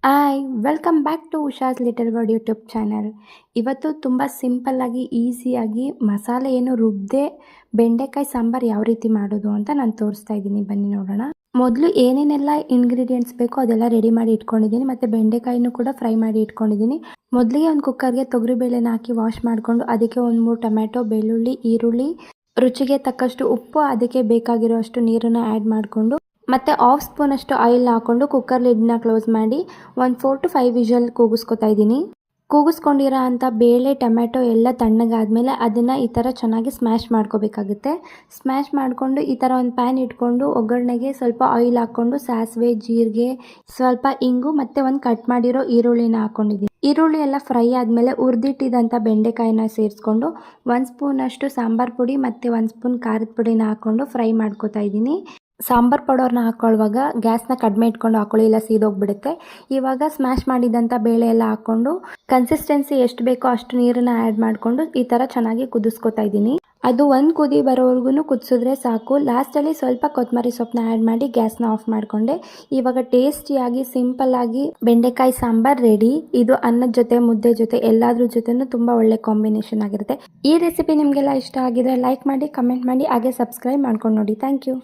Hi welcome back to Usha's little world YouTube channel. ಇವತ್ತು ತುಂಬ ಸಿಂಪಲ್ಲಾಗಿ ಈಸಿಯಾಗಿ ಮಸಾಲೆ ಏನು ರುಬ್ಬದೆ ಬೆಂಡೆಕಾಯಿ ಸಾಂಬಾರು ಯಾವ ರೀತಿ ಮಾಡೋದು ಅಂತ ನಾನು ತೋರಿಸ್ತಾ ಇದ್ದೀನಿ. ಬನ್ನಿ ನೋಡೋಣ. ಮೊದಲು ಏನೇನೆಲ್ಲ ಇಂಗ್ರೀಡಿಯೆಂಟ್ಸ್ ಬೇಕೋ ಅದೆಲ್ಲ ರೆಡಿ ಮಾಡಿ ಇಟ್ಕೊಂಡಿದ್ದೀನಿ. ಮತ್ತು ಬೆಂಡೆಕಾಯಿನೂ ಕೂಡ ಫ್ರೈ ಮಾಡಿ ಇಟ್ಕೊಂಡಿದ್ದೀನಿ. ಮೊದಲಿಗೆ ಒಂದು ಕುಕ್ಕರ್ಗೆ ತೊಗರಿಬೇಳೆನ ಹಾಕಿ ವಾಶ್ ಮಾಡಿಕೊಂಡು ಅದಕ್ಕೆ 1-3 ಟೊಮೆಟೊ, ಬೆಳ್ಳುಳ್ಳಿ, ಈರುಳ್ಳಿ, ರುಚಿಗೆ ತಕ್ಕಷ್ಟು ಉಪ್ಪು, ಅದಕ್ಕೆ ಬೇಕಾಗಿರೋಷ್ಟು ನೀರನ್ನು ಆ್ಯಡ್ ಮಾಡಿಕೊಂಡು ಮತ್ತು 1/2 ಸ್ಪೂನಷ್ಟು ಆಯಿಲ್ ಹಾಕ್ಕೊಂಡು ಕುಕ್ಕರ್ ಲಿಡ್ನ ಕ್ಲೋಸ್ ಮಾಡಿ 4 to 5 ವಿಷಲ್ ಕೂಗಿಸ್ಕೊತಾ ಇದ್ದೀನಿ. ಕೂಗಿಸ್ಕೊಂಡಿರೋ ಅಂಥ ಬೇಳೆ, ಟೊಮೆಟೊ ಎಲ್ಲ ತಣ್ಣಗಾದ್ಮೇಲೆ ಅದನ್ನು ಈ ಥರ ಚೆನ್ನಾಗಿ ಸ್ಮ್ಯಾಶ್ ಮಾಡ್ಕೋಬೇಕಾಗುತ್ತೆ. ಸ್ಮ್ಯಾಶ್ ಮಾಡಿಕೊಂಡು ಈ ಥರ ಒಂದು ಪ್ಯಾನ್ ಇಟ್ಕೊಂಡು ಒಗ್ಗರಣೆಗೆ ಸ್ವಲ್ಪ ಆಯಿಲ್ ಹಾಕ್ಕೊಂಡು ಸಾಸಿವೆ, ಜೀರಿಗೆ, ಸ್ವಲ್ಪ ಇಂಗು ಮತ್ತು ಒಂದು ಕಟ್ ಮಾಡಿರೋ ಈರುಳ್ಳಿನ ಹಾಕ್ಕೊಂಡಿದ್ದೀನಿ. ಈರುಳ್ಳಿ ಎಲ್ಲ ಫ್ರೈ ಆದಮೇಲೆ ಹುರಿದಿಟ್ಟಿದ್ದಂಥ ಬೆಂಡೆಕಾಯಿನ ಸೇರಿಸ್ಕೊಂಡು 1 ಸ್ಪೂನಷ್ಟು ಸಾಂಬಾರು ಪುಡಿ ಮತ್ತು 1 ಸ್ಪೂನ್ ಖಾರದ ಪುಡಿನ ಹಾಕ್ಕೊಂಡು ಫ್ರೈ ಮಾಡ್ಕೋತಾ ಇದ್ದೀನಿ. ಸಾಂಬಾರು ಪೌಡರ್ನ ಹಾಕ್ಕೊಳ್ಳುವಾಗ ಗ್ಯಾಸ್ನ ಕಡಿಮೆ ಇಟ್ಕೊಂಡು ಹಾಕ್ಕೊಳ್ಳಿ, ಇಲ್ಲ ಸೀದೋಗ್ಬಿಡುತ್ತೆ. ಇವಾಗ ಸ್ಮ್ಯಾಶ್ ಮಾಡಿದಂಥ ಬೇಳೆ ಎಲ್ಲ ಹಾಕ್ಕೊಂಡು ಕನ್ಸಿಸ್ಟೆನ್ಸಿ ಎಷ್ಟು ಬೇಕೋ ಅಷ್ಟು ನೀರನ್ನು ಆ್ಯಡ್ ಮಾಡಿಕೊಂಡು ಈ ಥರ ಚೆನ್ನಾಗಿ ಕುದಿಸ್ಕೊತಾ ಇದ್ದೀನಿ. ಅದು ಒಂದು ಕುದಿ ಬರೋವರೆಗೂ ಕುದಿಸಿದ್ರೆ ಸಾಕು. ಲಾಸ್ಟಲ್ಲಿ ಸ್ವಲ್ಪ ಕೊತ್ತಂಬರಿ ಸೊಪ್ಪನ್ನ ಆ್ಯಡ್ ಮಾಡಿ ಗ್ಯಾಸ್ನ ಆಫ್ ಮಾಡಿಕೊಂಡೆ. ಇವಾಗ ಟೇಸ್ಟಿಯಾಗಿ ಸಿಂಪಲ್ಲಾಗಿ ಬೆಂಡೆಕಾಯಿ ಸಾಂಬಾರು ರೆಡಿ. ಇದು ಅನ್ನದ ಜೊತೆ, ಮುದ್ದೆ ಜೊತೆ, ಎಲ್ಲಾದ್ರ ಜೊತೆನೂ ತುಂಬ ಒಳ್ಳೆ ಕಾಂಬಿನೇಷನ್ ಆಗಿರುತ್ತೆ. ಈ ರೆಸಿಪಿ ನಿಮಗೆಲ್ಲ ಇಷ್ಟ ಆಗಿದ್ರೆ ಲೈಕ್ ಮಾಡಿ, ಕಮೆಂಟ್ ಮಾಡಿ, ಹಾಗೆ ಸಬ್ಸ್ಕ್ರೈಬ್ ಮಾಡ್ಕೊಂಡು ನೋಡಿ. Thank you.